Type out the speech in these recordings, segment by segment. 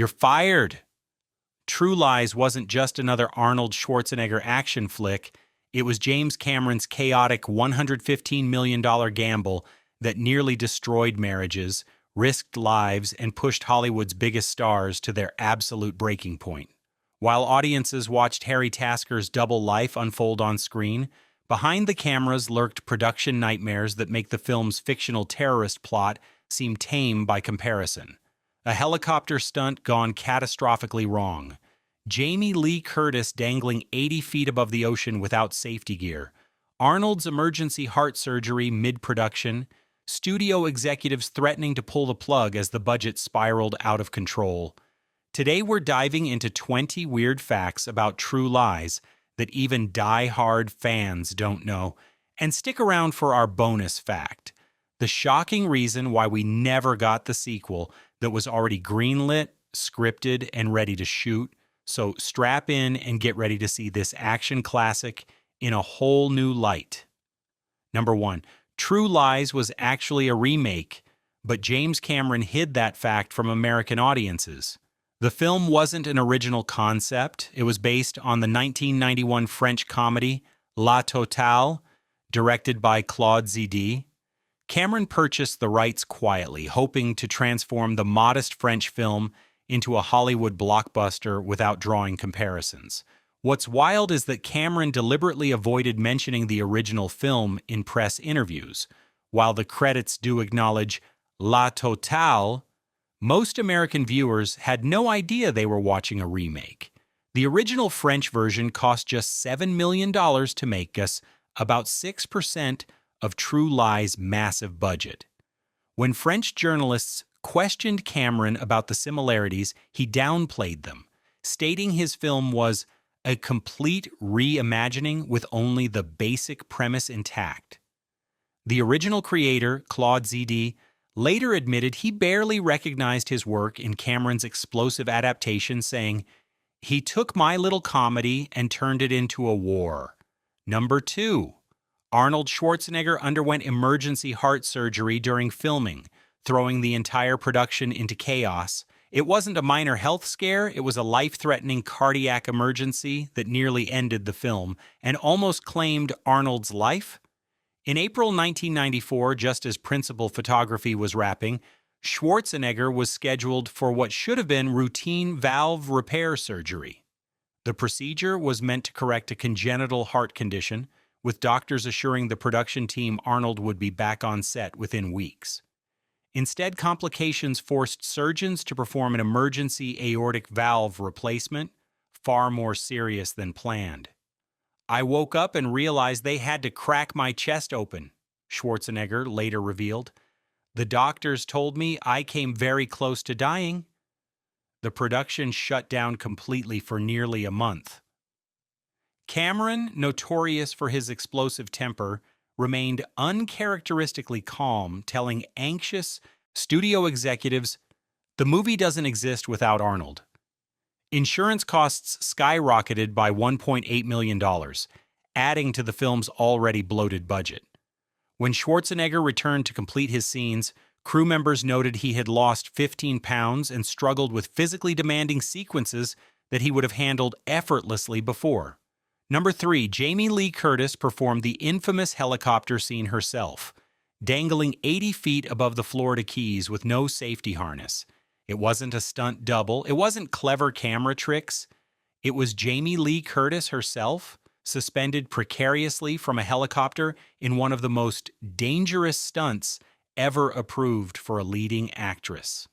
You're fired. True Lies wasn't just another Arnold Schwarzenegger action flick. It was James Cameron's chaotic $115 million gamble that nearly destroyed marriages, risked lives, and pushed Hollywood's biggest stars to their absolute breaking point. While audiences watched Harry Tasker's double life unfold on screen, behind the cameras lurked production nightmares that make the film's fictional terrorist plot seem tame by comparison. A helicopter stunt gone catastrophically wrong. Jamie Lee Curtis dangling 80 feet above the ocean without safety gear. Arnold's emergency heart surgery mid-production. Studio executives threatening to pull the plug as the budget spiraled out of control. Today we're diving into 20 weird facts about True Lies that even die-hard fans don't know. And stick around for our bonus fact: the shocking reason why we never got the sequel that was already greenlit, scripted, and ready to shoot. So strap in and get ready to see this action classic in a whole new light. Number 1. True Lies was actually a remake, but James Cameron hid that fact from American audiences. The film wasn't an original concept. It was based on the 1991 French comedy La Totale, directed by Claude Zidi. Cameron purchased the rights quietly, hoping to transform the modest French film into a Hollywood blockbuster without drawing comparisons. What's wild is that Cameron deliberately avoided mentioning the original film in press interviews. While the credits do acknowledge La Totale, most American viewers had no idea they were watching a remake. The original French version cost just $7 million to make, us about 6% of True Lies' massive budget. When French journalists questioned Cameron about the similarities, he downplayed them, stating his film was a complete reimagining with only the basic premise intact. The original creator, Claude Zidi, later admitted he barely recognized his work in Cameron's explosive adaptation, saying, "He took my little comedy and turned it into a war." Number 2. Arnold Schwarzenegger underwent emergency heart surgery during filming, throwing the entire production into chaos. It wasn't a minor health scare, it was a life-threatening cardiac emergency that nearly ended the film and almost claimed Arnold's life. In April 1994, just as principal photography was wrapping, Schwarzenegger was scheduled for what should have been routine valve repair surgery. The procedure was meant to correct a congenital heart condition, with doctors assuring the production team Arnold would be back on set within weeks. Instead, complications forced surgeons to perform an emergency aortic valve replacement, far more serious than planned. "I woke up and realized they had to crack my chest open," Schwarzenegger later revealed. "The doctors told me I came very close to dying." The production shut down completely for nearly a month. Cameron, notorious for his explosive temper, remained uncharacteristically calm, telling anxious studio executives, "The movie doesn't exist without Arnold." Insurance costs skyrocketed by $1.8 million, adding to the film's already bloated budget. When Schwarzenegger returned to complete his scenes, crew members noted he had lost 15 pounds and struggled with physically demanding sequences that he would have handled effortlessly before. Number 3, Jamie Lee Curtis performed the infamous helicopter scene herself, dangling 80 feet above the Florida Keys with no safety harness. It wasn't a stunt double, it wasn't clever camera tricks. It was Jamie Lee Curtis herself, suspended precariously from a helicopter in one of the most dangerous stunts ever approved for a leading actress.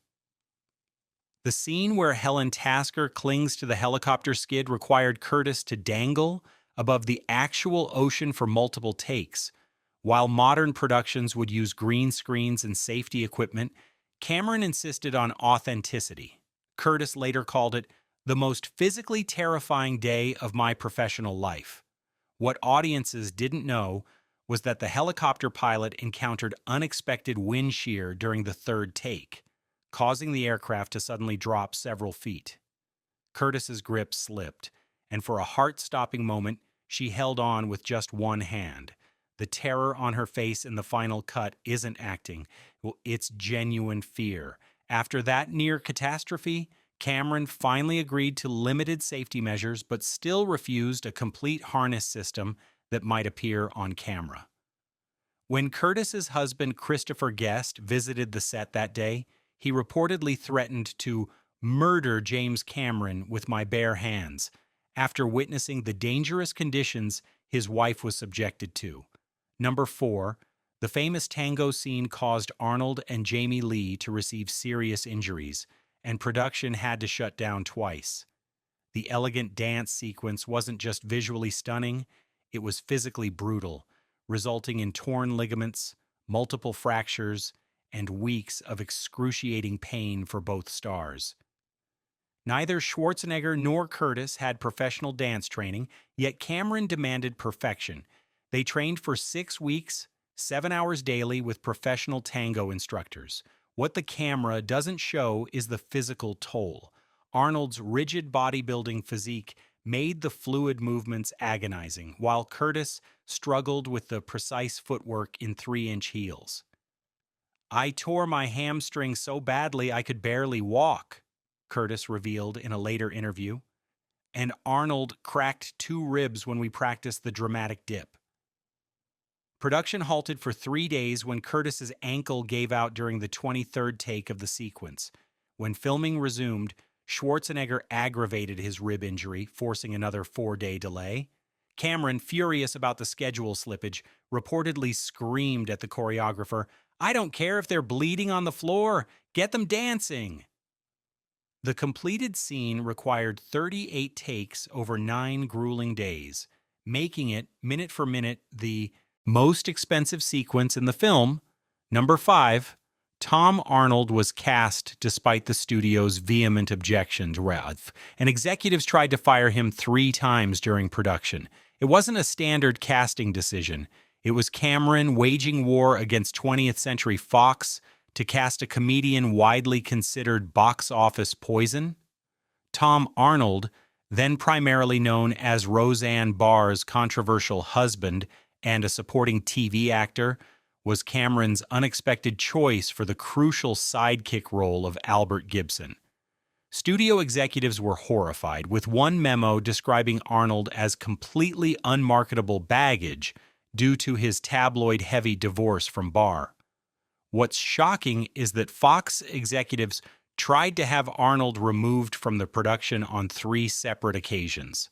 The scene where Helen Tasker clings to the helicopter skid required Curtis to dangle above the actual ocean for multiple takes. While modern productions would use green screens and safety equipment, Cameron insisted on authenticity. Curtis later called it the most physically terrifying day of my professional life. What audiences didn't know was that the helicopter pilot encountered unexpected wind shear during the third take, causing the aircraft to suddenly drop several feet. Curtis's grip slipped, and for a heart-stopping moment, she held on with just one hand. The terror on her face in the final cut isn't acting. Well, it's genuine fear. After that near catastrophe, Cameron finally agreed to limited safety measures but still refused a complete harness system that might appear on camera. When Curtis's husband Christopher Guest visited the set that day, he reportedly threatened to murder James Cameron with my bare hands after witnessing the dangerous conditions his wife was subjected to. Number 4, the famous tango scene caused Arnold and Jamie Lee to receive serious injuries, and production had to shut down twice. The elegant dance sequence wasn't just visually stunning, it was physically brutal, resulting in torn ligaments, multiple fractures, and weeks of excruciating pain for both stars. Neither Schwarzenegger nor Curtis had professional dance training, yet Cameron demanded perfection. They trained for 6 weeks, 7 hours daily with professional tango instructors. What the camera doesn't show is the physical toll. Arnold's rigid bodybuilding physique made the fluid movements agonizing, while Curtis struggled with the precise footwork in 3-inch heels. "I tore my hamstring so badly I could barely walk," Curtis revealed in a later interview. "And Arnold cracked 2 ribs when we practiced the dramatic dip." Production halted for 3 days when Curtis's ankle gave out during the 23rd take of the sequence. When filming resumed, Schwarzenegger aggravated his rib injury, forcing another 4-day delay. Cameron, furious about the schedule slippage, reportedly screamed at the choreographer, "I don't care if they're bleeding on the floor, get them dancing." The completed scene required 38 takes over 9 grueling days, making it, minute for minute, the most expensive sequence in the film. Number 5, Tom Arnold was cast despite the studio's vehement objections, and executives tried to fire him 3 times during production. It wasn't a standard casting decision. It was Cameron waging war against 20th Century Fox to cast a comedian widely considered box office poison. Tom Arnold, then primarily known as Roseanne Barr's controversial husband and a supporting TV actor, was Cameron's unexpected choice for the crucial sidekick role of Albert Gibson. Studio executives were horrified, with one memo describing Arnold as completely unmarketable baggage due to his tabloid-heavy divorce from Barr. What's shocking is that Fox executives tried to have Arnold removed from the production on 3 separate occasions.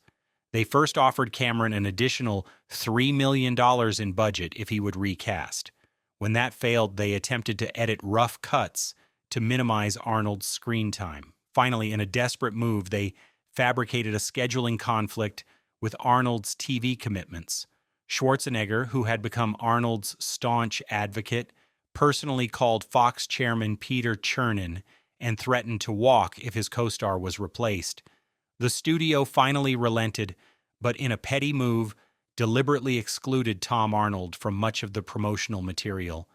They first offered Cameron an additional $3 million in budget if he would recast. When that failed, they attempted to edit rough cuts to minimize Arnold's screen time. Finally, in a desperate move, they fabricated a scheduling conflict with Arnold's TV commitments. Schwarzenegger, who had become Arnold's staunch advocate, personally called Fox chairman Peter Chernin and threatened to walk if his co-star was replaced. The studio finally relented, but in a petty move, deliberately excluded Tom Arnold from much of the promotional material.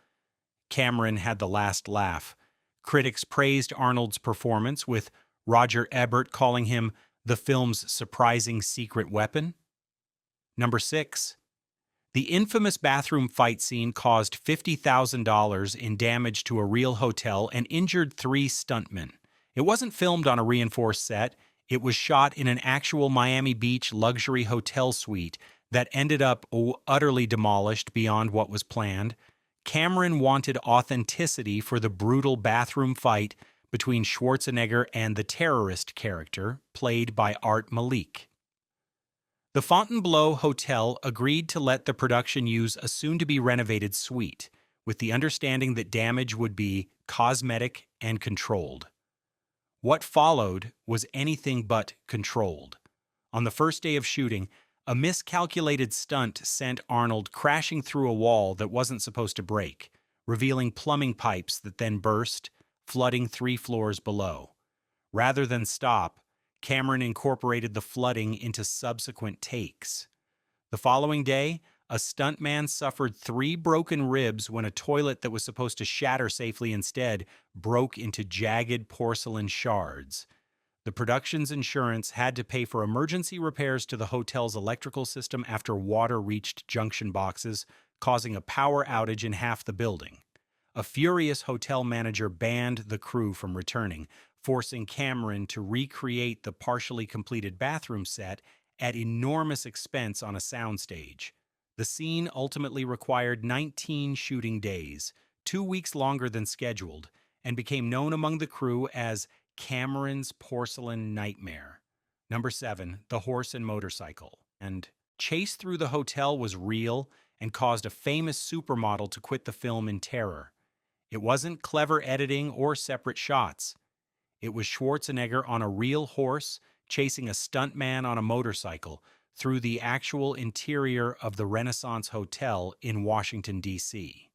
Cameron had the last laugh. Critics praised Arnold's performance, with Roger Ebert calling him the film's surprising secret weapon. Number 6. The infamous bathroom fight scene caused $50,000 in damage to a real hotel and injured 3 stuntmen. It wasn't filmed on a reinforced set. It was shot in an actual Miami Beach luxury hotel suite that ended up utterly demolished beyond what was planned. Cameron wanted authenticity for the brutal bathroom fight between Schwarzenegger and the terrorist character, played by Art Malik. The Fontainebleau Hotel agreed to let the production use a soon-to-be renovated suite, with the understanding that damage would be cosmetic and controlled. What followed was anything but controlled. On the first day of shooting, a miscalculated stunt sent Arnold crashing through a wall that wasn't supposed to break, revealing plumbing pipes that then burst, flooding 3 floors below. Rather than stop, Cameron incorporated the flooding into subsequent takes. The following day, a stuntman suffered 3 broken ribs when a toilet that was supposed to shatter safely instead broke into jagged porcelain shards. The production's insurance had to pay for emergency repairs to the hotel's electrical system after water reached junction boxes, causing a power outage in half the building. A furious hotel manager banned the crew from returning, forcing Cameron to recreate the partially completed bathroom set at enormous expense on a soundstage. The scene ultimately required 19 shooting days, 2 weeks longer than scheduled, and became known among the crew as Cameron's Porcelain Nightmare. Number 7, the horse and motorcycle. And chase through the hotel was real and caused a famous supermodel to quit the film in terror. It wasn't clever editing or separate shots. It was Schwarzenegger on a real horse chasing a stuntman on a motorcycle through the actual interior of the Renaissance Hotel in Washington, D.C.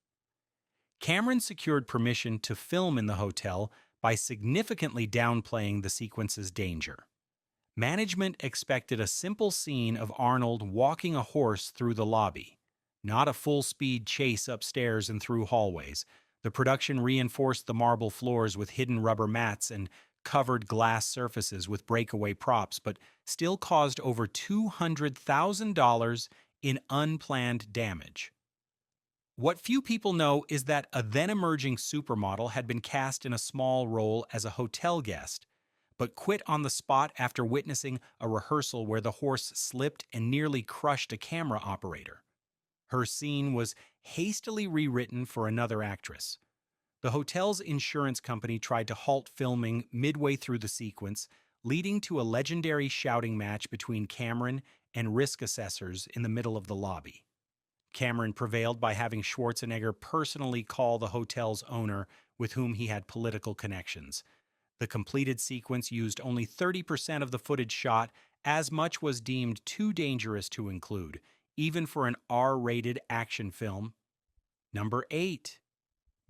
Cameron secured permission to film in the hotel by significantly downplaying the sequence's danger. Management expected a simple scene of Arnold walking a horse through the lobby, not a full-speed chase upstairs and through hallways. The production reinforced the marble floors with hidden rubber mats and covered glass surfaces with breakaway props, but still caused over $200,000 in unplanned damage. What few people know is that a then-emerging supermodel had been cast in a small role as a hotel guest, but quit on the spot after witnessing a rehearsal where the horse slipped and nearly crushed a camera operator. Her scene was hastily rewritten for another actress. The hotel's insurance company tried to halt filming midway through the sequence, leading to a legendary shouting match between Cameron and risk assessors in the middle of the lobby. Cameron prevailed by having Schwarzenegger personally call the hotel's owner, with whom he had political connections. The completed sequence used only 30% of the footage shot, as much was deemed too dangerous to include, even for an R-rated action film. Number 8.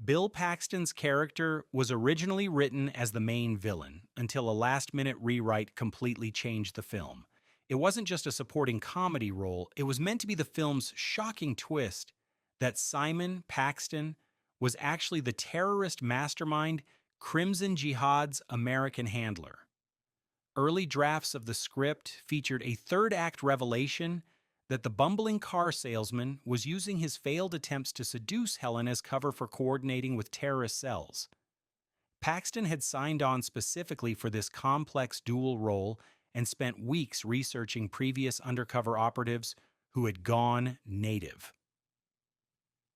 Bill Paxton's character was originally written as the main villain, until a last-minute rewrite completely changed the film. It wasn't just a supporting comedy role, it was meant to be the film's shocking twist that Simon Paxton was actually the terrorist mastermind Crimson Jihad's American handler. Early drafts of the script featured a third-act revelation that the bumbling car salesman was using his failed attempts to seduce Helen as cover for coordinating with terrorist cells. Paxton had signed on specifically for this complex dual role and spent weeks researching previous undercover operatives who had gone native.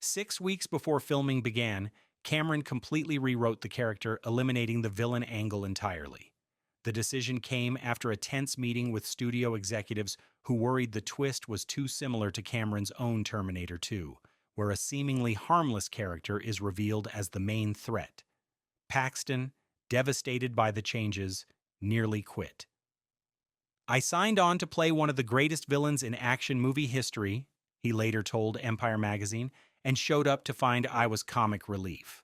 6 weeks before filming began, Cameron completely rewrote the character, eliminating the villain angle entirely. The decision came after a tense meeting with studio executives who worried the twist was too similar to Cameron's own Terminator 2, where a seemingly harmless character is revealed as the main threat. Paxton, devastated by the changes, nearly quit. "I signed on to play one of the greatest villains in action movie history," he later told Empire magazine, and showed up to find I was comic relief.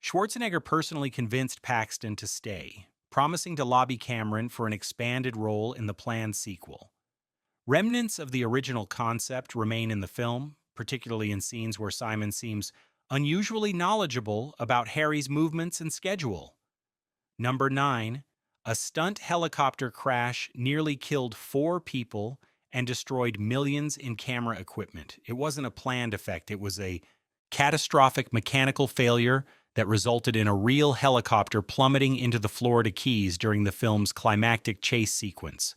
Schwarzenegger personally convinced Paxton to stay, promising to lobby Cameron for an expanded role in the planned sequel. Remnants of the original concept remain in the film, particularly in scenes where Simon seems unusually knowledgeable about Harry's movements and schedule. Number 9. A stunt helicopter crash nearly killed 4 people and destroyed millions in camera equipment. It wasn't a planned effect, it was a catastrophic mechanical failure that resulted in a real helicopter plummeting into the Florida Keys during the film's climactic chase sequence.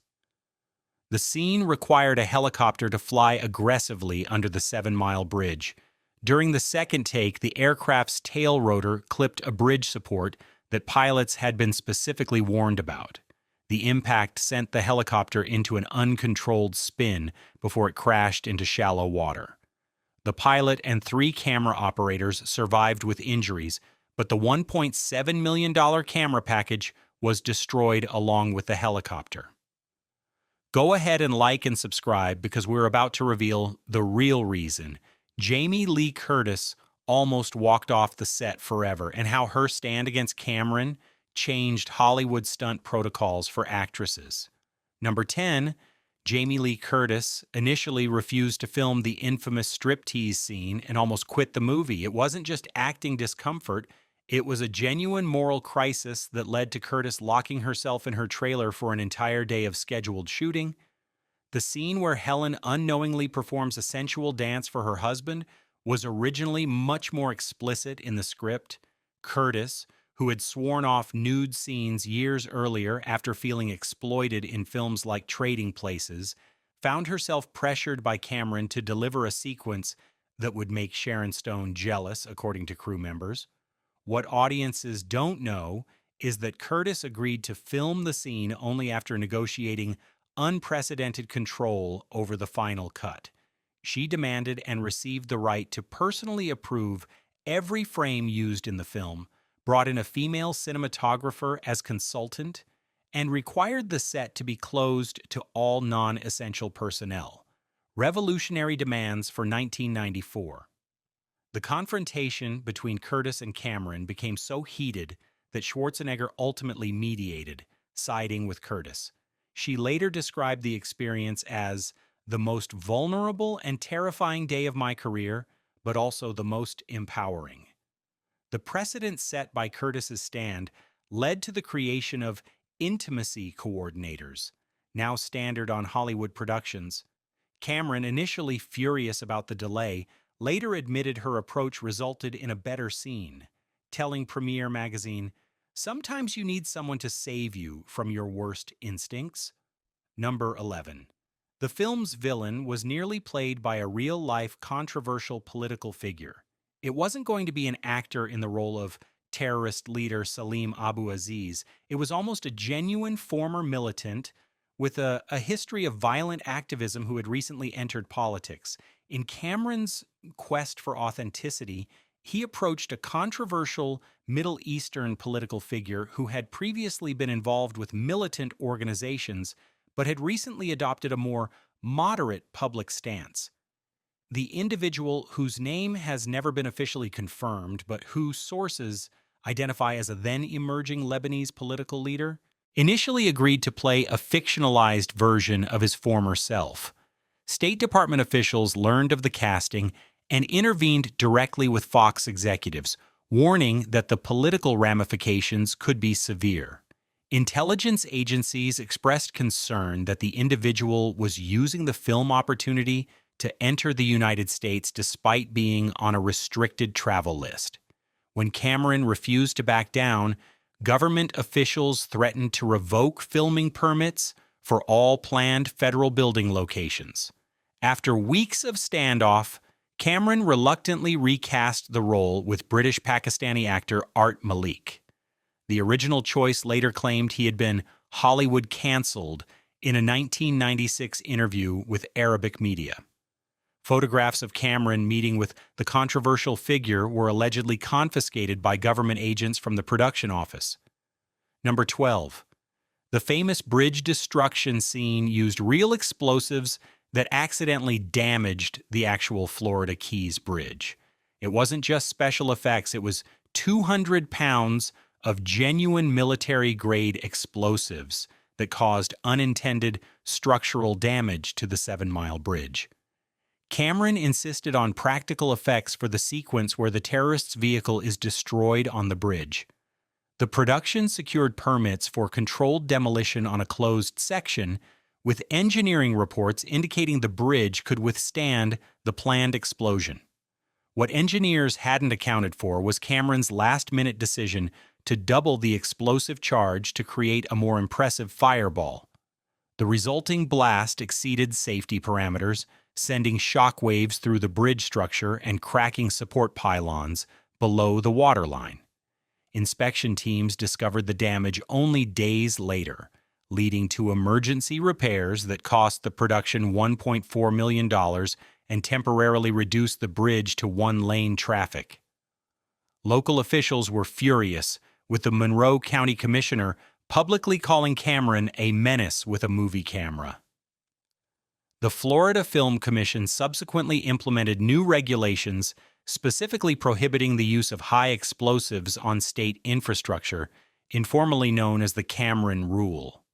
The scene required a helicopter to fly aggressively under the 7-mile bridge. During the second take, the aircraft's tail rotor clipped a bridge support that pilots had been specifically warned about. The impact sent the helicopter into an uncontrolled spin before it crashed into shallow water. The pilot and 3 camera operators survived with injuries, but the $1.7 million camera package was destroyed along with the helicopter. Go ahead and like and subscribe because we're about to reveal the real reason Jamie Lee Curtis almost walked off the set forever and how her stand against Cameron changed Hollywood stunt protocols for actresses. Number 10. Jamie Lee Curtis initially refused to film the infamous striptease scene and almost quit the movie. It wasn't just acting discomfort, it was a genuine moral crisis that led to Curtis locking herself in her trailer for an entire day of scheduled shooting. The scene where Helen unknowingly performs a sensual dance for her husband was originally much more explicit in the script. Curtis, who had sworn off nude scenes years earlier after feeling exploited in films like Trading Places, found herself pressured by Cameron to deliver a sequence that would make Sharon Stone jealous, according to crew members. What audiences don't know is that Curtis agreed to film the scene only after negotiating unprecedented control over the final cut. She demanded and received the right to personally approve every frame used in the film, brought in a female cinematographer as consultant, and required the set to be closed to all non-essential personnel. Revolutionary demands for 1994. The confrontation between Curtis and Cameron became so heated that Schwarzenegger ultimately mediated, siding with Curtis. She later described the experience as the most vulnerable and terrifying day of my career, but also the most empowering. The precedent set by Curtis's stand led to the creation of intimacy coordinators, now standard on Hollywood productions. Cameron, initially furious about the delay, later admitted her approach resulted in a better scene, telling Premiere magazine, "Sometimes you need someone to save you from your worst instincts." Number 11. The film's villain was nearly played by a real-life controversial political figure. It wasn't going to be an actor in the role of terrorist leader Salim Abu Aziz. It was almost a genuine former militant with a history of violent activism who had recently entered politics. In Cameron's quest for authenticity, he approached a controversial Middle Eastern political figure who had previously been involved with militant organizations but had recently adopted a more moderate public stance. The individual, whose name has never been officially confirmed, but whose sources identify as a then-emerging Lebanese political leader, initially agreed to play a fictionalized version of his former self. State Department officials learned of the casting and intervened directly with Fox executives, warning that the political ramifications could be severe. Intelligence agencies expressed concern that the individual was using the film opportunity to enter the United States despite being on a restricted travel list. When Cameron refused to back down, government officials threatened to revoke filming permits for all planned federal building locations. After weeks of standoff, Cameron reluctantly recast the role with British-Pakistani actor Art Malik. The original choice later claimed he had been Hollywood canceled in a 1996 interview with Arabic media. Photographs of Cameron meeting with the controversial figure were allegedly confiscated by government agents from the production office. Number 12. The famous bridge destruction scene used real explosives that accidentally damaged the actual Florida Keys Bridge. It wasn't just special effects, it was 200 pounds of genuine military-grade explosives that caused unintended structural damage to the 7-mile bridge. Cameron insisted on practical effects for the sequence where the terrorist's vehicle is destroyed on the bridge. The production secured permits for controlled demolition on a closed section, with engineering reports indicating the bridge could withstand the planned explosion. What engineers hadn't accounted for was Cameron's last-minute decision to double the explosive charge to create a more impressive fireball. The resulting blast exceeded safety parameters, sending shockwaves through the bridge structure and cracking support pylons below the waterline. Inspection teams discovered the damage only days later, leading to emergency repairs that cost the production $1.4 million and temporarily reduced the bridge to one-lane traffic. Local officials were furious, with the Monroe County Commissioner publicly calling Cameron a menace with a movie camera. The Florida Film Commission subsequently implemented new regulations specifically prohibiting the use of high explosives on state infrastructure, informally known as the Cameron Rule.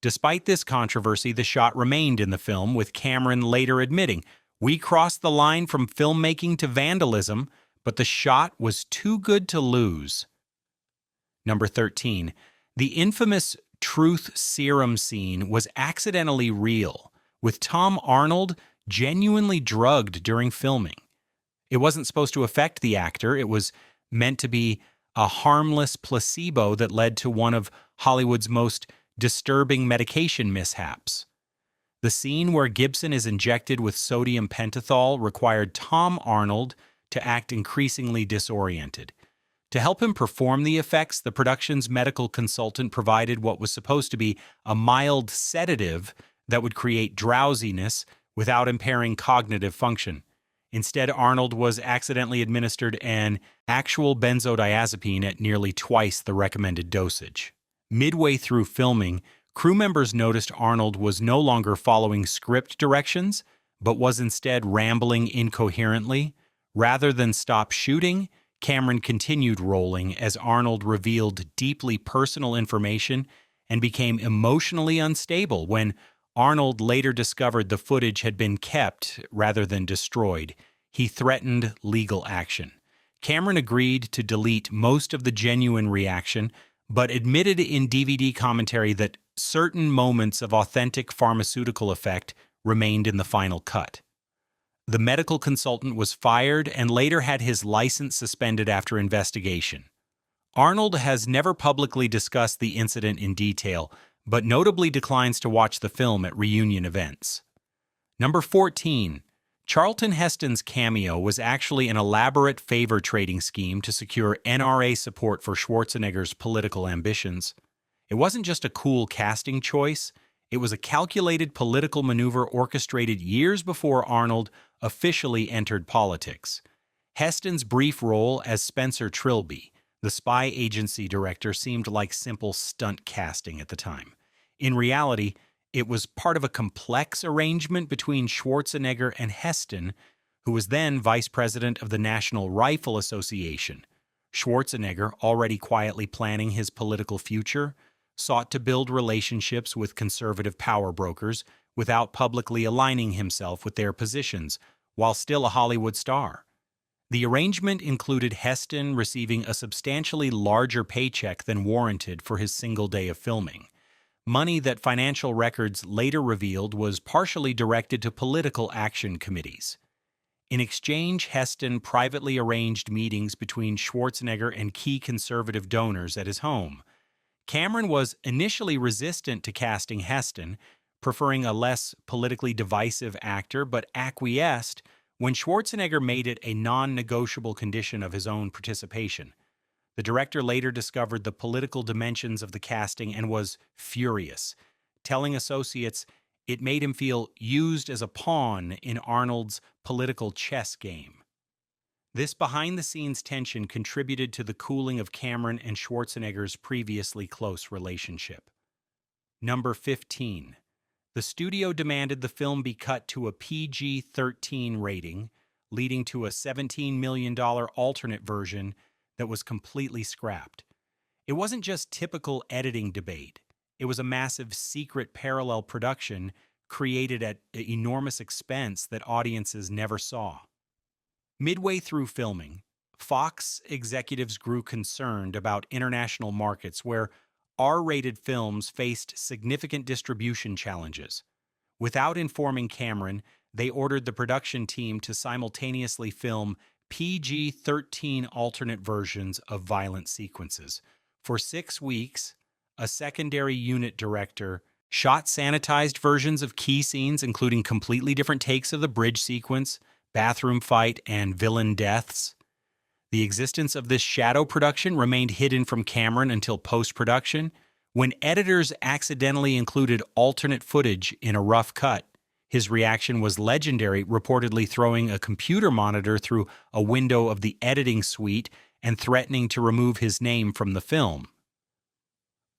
Despite this controversy, the shot remained in the film, with Cameron later admitting, "We crossed the line from filmmaking to vandalism, but the shot was too good to lose." Number 13. The infamous truth serum scene was accidentally real, with Tom Arnold genuinely drugged during filming. It wasn't supposed to affect the actor. It was meant to be a harmless placebo that led to one of Hollywood's most disturbing medication mishaps. The scene where Gibson is injected with sodium pentothal required Tom Arnold to act increasingly disoriented. To help him perform the effects, the production's medical consultant provided what was supposed to be a mild sedative that would create drowsiness without impairing cognitive function. Instead, Arnold was accidentally administered an actual benzodiazepine at nearly twice the recommended dosage. Midway through filming, crew members noticed Arnold was no longer following script directions, but was instead rambling incoherently. Rather than stop shooting, Cameron continued rolling as Arnold revealed deeply personal information and became emotionally unstable. When Arnold later discovered the footage had been kept rather than destroyed, he threatened legal action. Cameron agreed to delete most of the genuine reaction, but admitted in DVD commentary that certain moments of authentic pharmaceutical effect remained in the final cut. The medical consultant was fired and later had his license suspended after investigation. Arnold has never publicly discussed the incident in detail, but notably declines to watch the film at reunion events. Number 14. Charlton Heston's cameo was actually an elaborate favor trading scheme to secure NRA support for Schwarzenegger's political ambitions. It wasn't just a cool casting choice, it was a calculated political maneuver orchestrated years before Arnold officially entered politics. Heston's brief role as Spencer Trilby, the spy agency director, seemed like simple stunt casting at the time. In reality, it was part of a complex arrangement between Schwarzenegger and Heston, who was then vice president of the National Rifle Association. Schwarzenegger, already quietly planning his political future, sought to build relationships with conservative power brokers without publicly aligning himself with their positions, while still a Hollywood star. The arrangement included Heston receiving a substantially larger paycheck than warranted for his single day of filming. Money that financial records later revealed was partially directed to political action committees. In exchange, Heston privately arranged meetings between Schwarzenegger and key conservative donors at his home. Cameron was initially resistant to casting Heston, preferring a less politically divisive actor, but acquiesced when Schwarzenegger made it a non-negotiable condition of his own participation. The director later discovered the political dimensions of the casting and was furious, telling associates it made him feel used as a pawn in Arnold's political chess game. This behind-the-scenes tension contributed to the cooling of Cameron and Schwarzenegger's previously close relationship. Number 15. The studio demanded the film be cut to a PG-13 rating, leading to a $17 million alternate version that was completely scrapped. It wasn't just typical editing debate. It was a massive secret parallel production created at enormous expense that audiences never saw. Midway through filming, Fox executives grew concerned about international markets where R-rated films faced significant distribution challenges. Without informing Cameron, they ordered the production team to simultaneously film PG-13 alternate versions of violent sequences. For 6 weeks, a secondary unit director shot sanitized versions of key scenes, including completely different takes of the bridge sequence, bathroom fight, and villain deaths. The existence of this shadow production remained hidden from Cameron until post-production, when editors accidentally included alternate footage in a rough cut. His reaction was legendary, reportedly throwing a computer monitor through a window of the editing suite and threatening to remove his name from the film.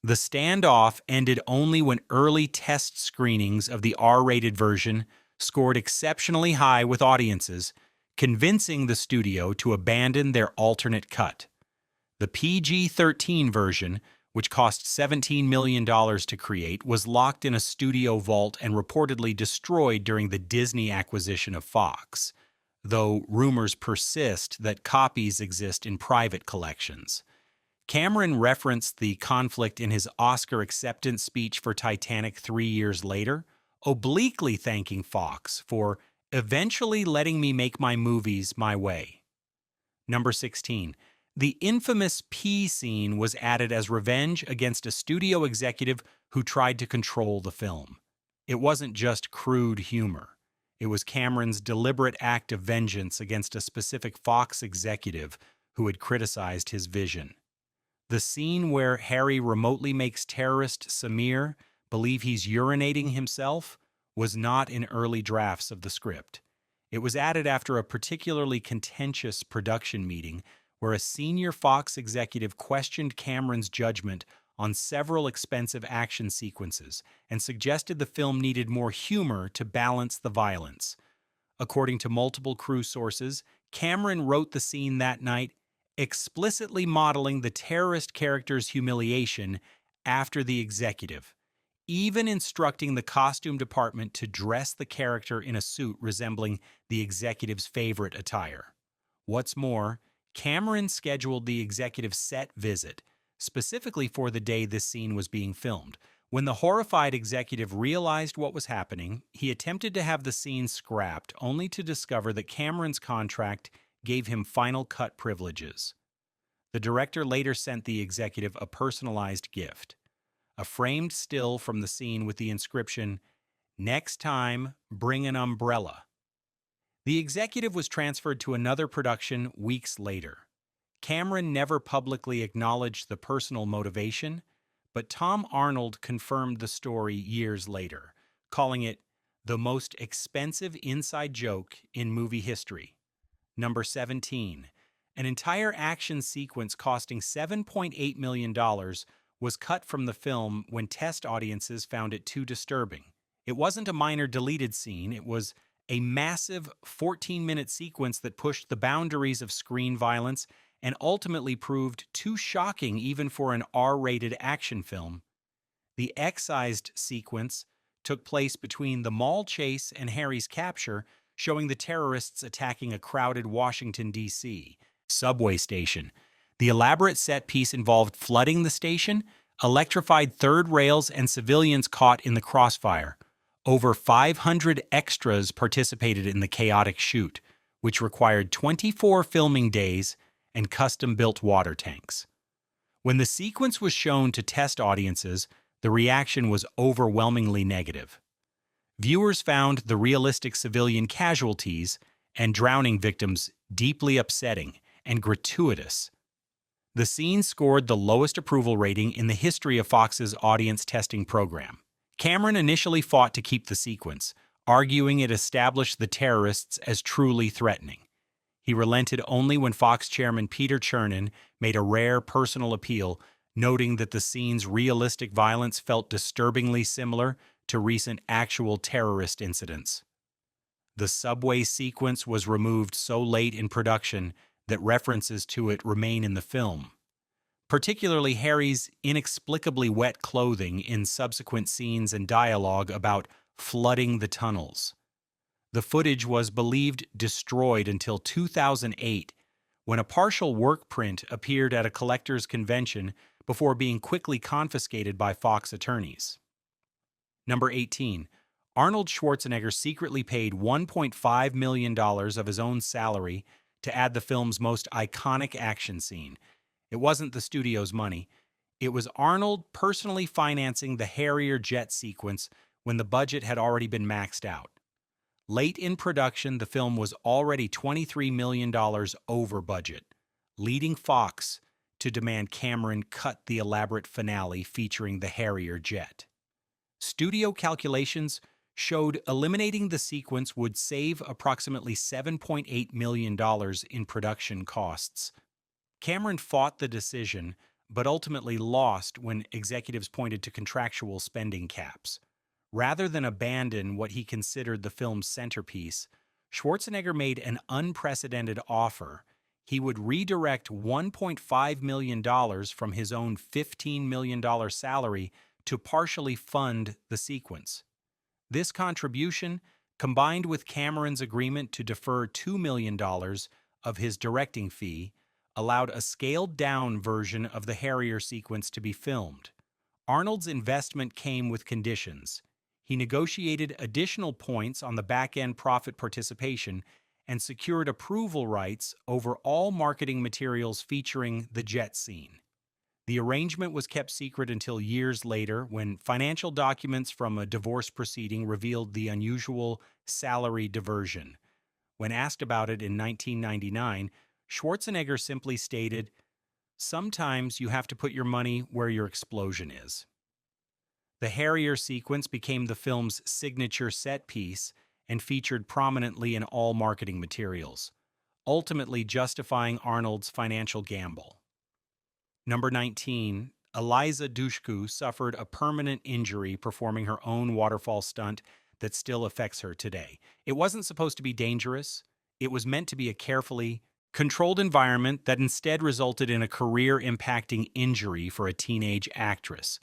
The standoff ended only when early test screenings of the R-rated version scored exceptionally high with audiences, convincing the studio to abandon their alternate cut. The PG-13 version, which cost $17 million to create, was locked in a studio vault and reportedly destroyed during the Disney acquisition of Fox, though rumors persist that copies exist in private collections. Cameron referenced the conflict in his Oscar acceptance speech for Titanic 3 years later, obliquely thanking Fox for eventually letting me make my movies my way. Number 16. The infamous pee scene was added as revenge against a studio executive who tried to control the film. It wasn't just crude humor. It was Cameron's deliberate act of vengeance against a specific Fox executive who had criticized his vision. The scene where Harry remotely makes terrorist Samir believe he's urinating himself was not in early drafts of the script. It was added after a particularly contentious production meeting where a senior Fox executive questioned Cameron's judgment on several expensive action sequences and suggested the film needed more humor to balance the violence. According to multiple crew sources, Cameron wrote the scene that night, explicitly modeling the terrorist character's humiliation after the executive, even instructing the costume department to dress the character in a suit resembling the executive's favorite attire. What's more, Cameron scheduled the executive's set visit, specifically for the day this scene was being filmed. When the horrified executive realized what was happening, he attempted to have the scene scrapped, only to discover that Cameron's contract gave him final cut privileges. The director later sent the executive a personalized gift, a framed still from the scene with the inscription, "Next time, bring an umbrella." The executive was transferred to another production weeks later. Cameron never publicly acknowledged the personal motivation, but Tom Arnold confirmed the story years later, calling it the most expensive inside joke in movie history. Number 17. An entire action sequence costing $7.8 million was cut from the film when test audiences found it too disturbing. It wasn't a minor deleted scene, it was a massive 14-minute sequence that pushed the boundaries of screen violence and ultimately proved too shocking even for an R-rated action film. The excised sequence took place between the mall chase and Harry's capture, showing the terrorists attacking a crowded Washington, D.C. subway station. The elaborate set piece involved flooding the station, electrified third rails, and civilians caught in the crossfire. Over 500 extras participated in the chaotic shoot, which required 24 filming days and custom-built water tanks. When the sequence was shown to test audiences, the reaction was overwhelmingly negative. Viewers found the realistic civilian casualties and drowning victims deeply upsetting and gratuitous. The scene scored the lowest approval rating in the history of Fox's audience testing program. Cameron initially fought to keep the sequence, arguing it established the terrorists as truly threatening. He relented only when Fox chairman Peter Chernin made a rare personal appeal, noting that the scene's realistic violence felt disturbingly similar to recent actual terrorist incidents. The subway sequence was removed so late in production that references to it remain in the film, particularly Harry's inexplicably wet clothing in subsequent scenes and dialogue about flooding the tunnels. The footage was believed destroyed until 2008, when a partial work print appeared at a collector's convention before being quickly confiscated by Fox attorneys. Number 18. Arnold Schwarzenegger secretly paid $1.5 million of his own salary to add the film's most iconic action scene. It wasn't the studio's money. It was Arnold personally financing the Harrier jet sequence when the budget had already been maxed out. Late in production, the film was already $23 million over budget, leading Fox to demand Cameron cut the elaborate finale featuring the Harrier jet. Studio calculations showed eliminating the sequence would save approximately $7.8 million in production costs. Cameron fought the decision, but ultimately lost when executives pointed to contractual spending caps. Rather than abandon what he considered the film's centerpiece, Schwarzenegger made an unprecedented offer. He would redirect $1.5 million from his own $15 million salary to partially fund the sequence. This contribution, combined with Cameron's agreement to defer $2 million of his directing fee, allowed a scaled-down version of the Harrier sequence to be filmed. Arnold's investment came with conditions. He negotiated additional points on the back-end profit participation and secured approval rights over all marketing materials featuring the jet scene. The arrangement was kept secret until years later when financial documents from a divorce proceeding revealed the unusual salary diversion. When asked about it in 1999, Schwarzenegger simply stated, "Sometimes you have to put your money where your explosion is." The Harrier sequence became the film's signature set piece and featured prominently in all marketing materials, ultimately justifying Arnold's financial gamble. Number 19, Eliza Dushku suffered a permanent injury performing her own waterfall stunt that still affects her today. It wasn't supposed to be dangerous. It was meant to be a carefully controlled environment that instead resulted in a career-impacting injury for a teenage actress.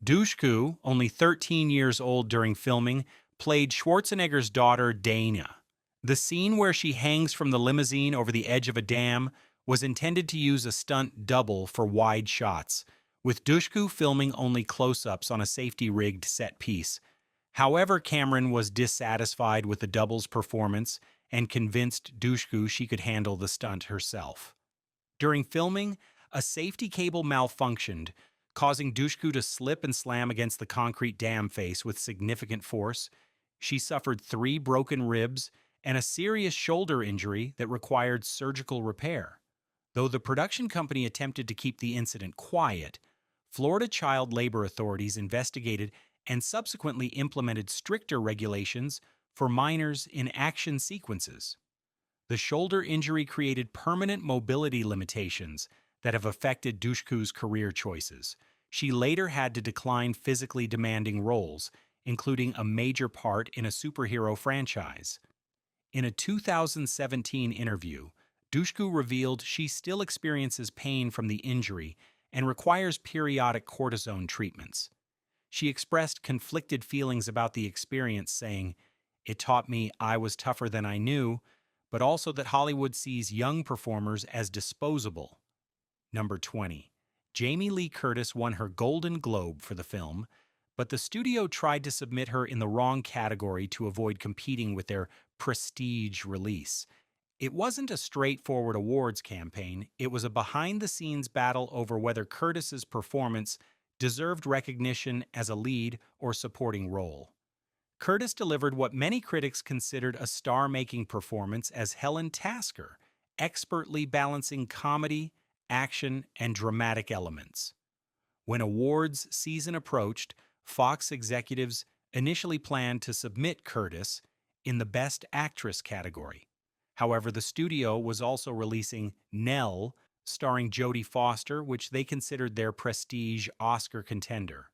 Dushku, only 13 years old during filming, played Schwarzenegger's daughter, Dana. The scene where she hangs from the limousine over the edge of a dam was intended to use a stunt double for wide shots, with Dushku filming only close-ups on a safety-rigged set piece. However, Cameron was dissatisfied with the double's performance and convinced Dushku she could handle the stunt herself. During filming, a safety cable malfunctioned, causing Dushku to slip and slam against the concrete dam face with significant force. She suffered 3 broken ribs and a serious shoulder injury that required surgical repair. Though the production company attempted to keep the incident quiet, Florida child labor authorities investigated and subsequently implemented stricter regulations for minors in action sequences. The shoulder injury created permanent mobility limitations that have affected Dushku's career choices. She later had to decline physically demanding roles, including a major part in a superhero franchise. In a 2017 interview, Dushku revealed she still experiences pain from the injury and requires periodic cortisone treatments. She expressed conflicted feelings about the experience, saying, "It taught me I was tougher than I knew, but also that Hollywood sees young performers as disposable." Number 20. Jamie Lee Curtis won her Golden Globe for the film, but the studio tried to submit her in the wrong category to avoid competing with their prestige release. It wasn't a straightforward awards campaign, it was a behind-the-scenes battle over whether Curtis's performance deserved recognition as a lead or supporting role. Curtis delivered what many critics considered a star-making performance as Helen Tasker, expertly balancing comedy, action, and dramatic elements. When awards season approached, Fox executives initially planned to submit Curtis in the Best Actress category. However, the studio was also releasing Nell, starring Jodie Foster, which they considered their prestige Oscar contender.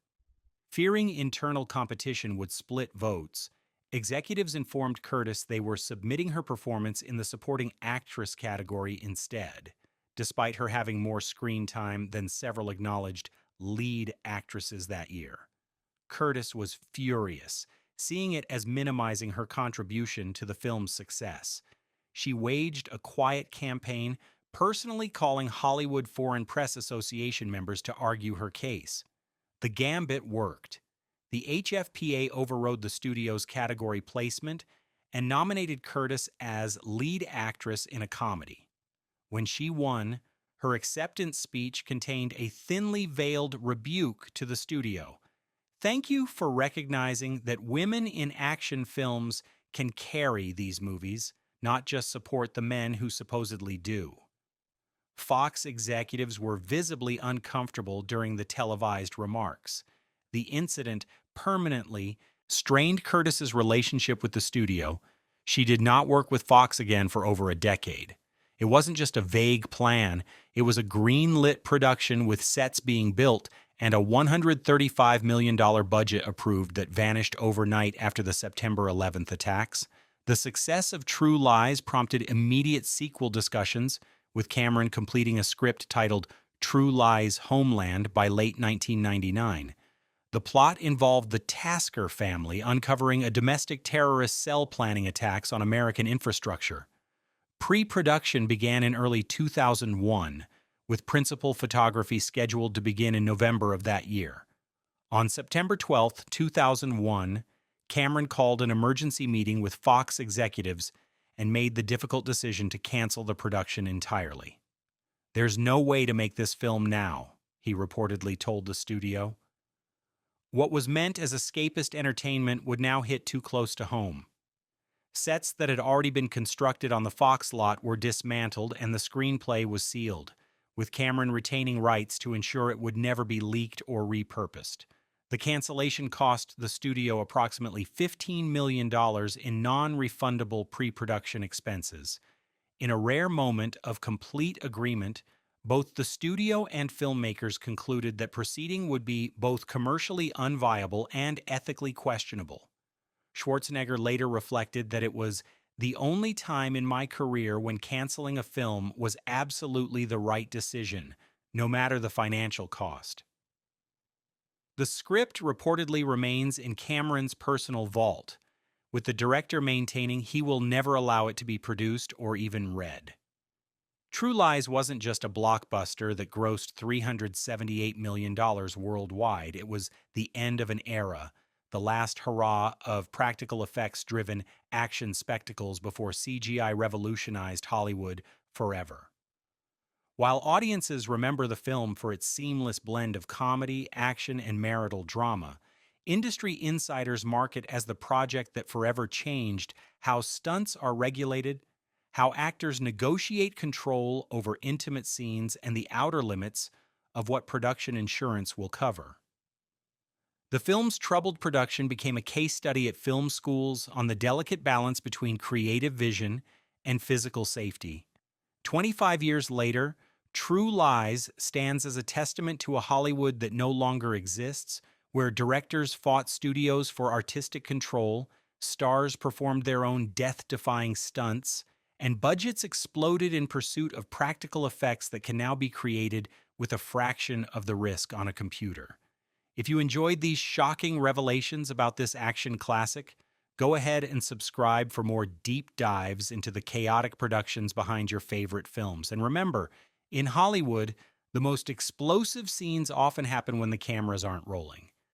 Fearing internal competition would split votes, executives informed Curtis they were submitting her performance in the supporting actress category instead, despite her having more screen time than several acknowledged lead actresses that year. Curtis was furious, seeing it as minimizing her contribution to the film's success. She waged a quiet campaign, personally calling Hollywood Foreign Press Association members to argue her case. The gambit worked. The HFPA overrode the studio's category placement and nominated Curtis as lead actress in a comedy. When she won, her acceptance speech contained a thinly veiled rebuke to the studio. "Thank you for recognizing that women in action films can carry these movies, not just support the men who supposedly do." Fox executives were visibly uncomfortable during the televised remarks. The incident permanently strained Curtis's relationship with the studio. She did not work with Fox again for over a decade. It wasn't just a vague plan, it was a green-lit production with sets being built and a $135 million budget approved that vanished overnight after the September 11th attacks. The success of True Lies prompted immediate sequel discussions, with Cameron completing a script titled True Lies Homeland by late 1999. The plot involved the Tasker family uncovering a domestic terrorist cell planning attacks on American infrastructure. Pre-production began in early 2001, with principal photography scheduled to begin in November of that year. On September 12, 2001, Cameron called an emergency meeting with Fox executives and made the difficult decision to cancel the production entirely. "There's no way to make this film now," he reportedly told the studio. What was meant as escapist entertainment would now hit too close to home. Sets that had already been constructed on the Fox lot were dismantled and the screenplay was sealed, with Cameron retaining rights to ensure it would never be leaked or repurposed. The cancellation cost the studio approximately $15 million in non-refundable pre-production expenses. In a rare moment of complete agreement, both the studio and filmmakers concluded that proceeding would be both commercially unviable and ethically questionable. Schwarzenegger later reflected that it was the only time in my career when canceling a film was absolutely the right decision, no matter the financial cost. The script reportedly remains in Cameron's personal vault, with the director maintaining he will never allow it to be produced or even read. True Lies wasn't just a blockbuster that grossed $378 million worldwide. It was the end of an era, the last hurrah of practical effects-driven action spectacles before CGI revolutionized Hollywood forever. While audiences remember the film for its seamless blend of comedy, action, and marital drama, industry insiders mark it as the project that forever changed how stunts are regulated, how actors negotiate control over intimate scenes, and the outer limits of what production insurance will cover. The film's troubled production became a case study at film schools on the delicate balance between creative vision and physical safety. 25 years later, True Lies stands as a testament to a Hollywood that no longer exists, where directors fought studios for artistic control, stars performed their own death-defying stunts, and budgets exploded in pursuit of practical effects that can now be created with a fraction of the risk on a computer. If you enjoyed these shocking revelations about this action classic, go ahead and subscribe for more deep dives into the chaotic productions behind your favorite films. And remember, in Hollywood, the most explosive scenes often happen when the cameras aren't rolling.